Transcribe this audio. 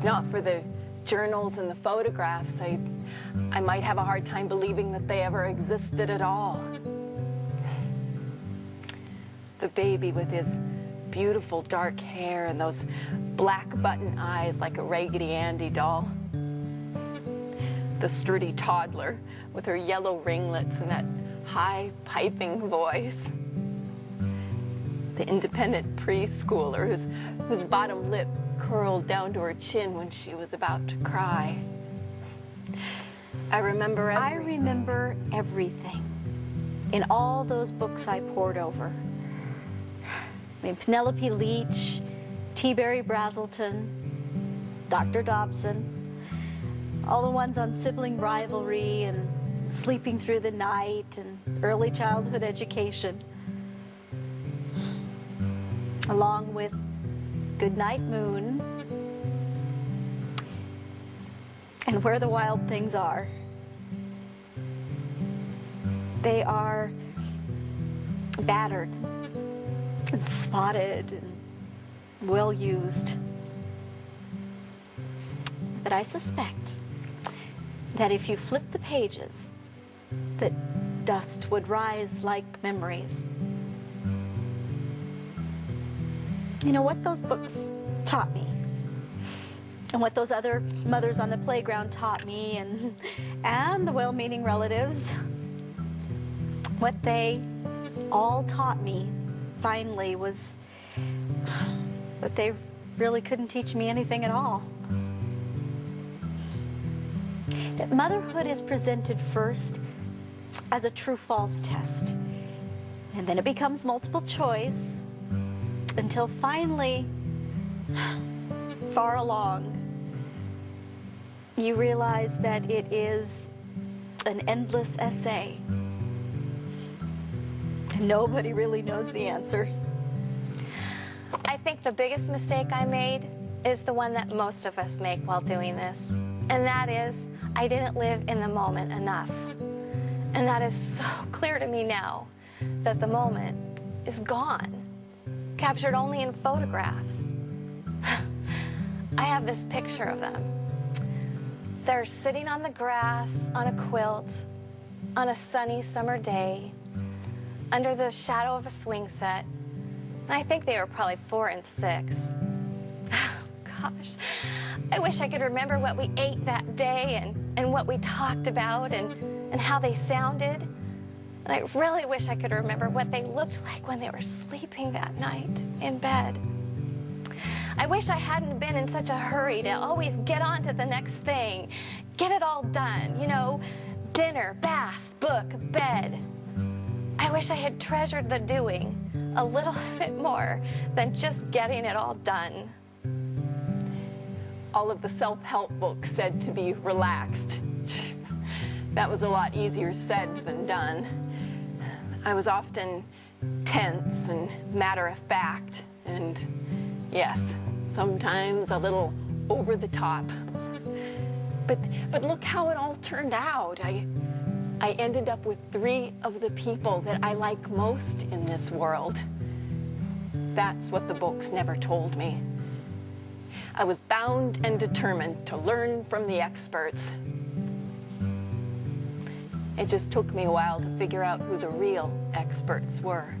If not for the journals and the photographs, I might have a hard time believing that they ever existed at all. The baby with his beautiful dark hair and those black button eyes like a Raggedy Andy doll. The sturdy toddler with her yellow ringlets and that high piping voice. The independent preschooler whose bottom lip curled down to her chin when she was about to cry. I remember everything in all those books I pored over. I mean, Penelope Leach, T-Berry Brazelton, Dr. Dobson, all the ones on sibling rivalry and sleeping through the night and early childhood education, along with Goodnight Moon and Where the Wild Things Are. They are battered and spotted and well used. But I suspect that if you flip the pages, that dust would rise like memories. You know what those books taught me, and what those other mothers on the playground taught me, and the well-meaning relatives, what they all taught me finally was that they really couldn't teach me anything at all. That motherhood is presented first as a true-false test, and then it becomes multiple choice until finally, far along, you realize that it is an endless essay. Nobody really knows the answers. I think the biggest mistake I made is the one that most of us make while doing this. And that is, I didn't live in the moment enough. And that is so clear to me now, that the moment is gone, captured only in photographs. I have this picture of them. They're sitting on the grass, on a quilt, on a sunny summer day, under the shadow of a swing set. And I think they were probably 4 and 6. Gosh, I wish I could remember what we ate that day and what we talked about and how they sounded. And I really wish I could remember what they looked like when they were sleeping that night in bed. I wish I hadn't been in such a hurry to always get on to the next thing, get it all done, you know, dinner, bath, book, bed. I wish I had treasured the doing a little bit more than just getting it all done. All of the self-help books said to be relaxed. That was a lot easier said than done. I was often tense and matter-of-fact, and yes, sometimes a little over the top. But look how it all turned out. I ended up with 3 of the people that I like most in this world. That's what the books never told me. I was bound and determined to learn from the experts. It just took me a while to figure out who the real experts were.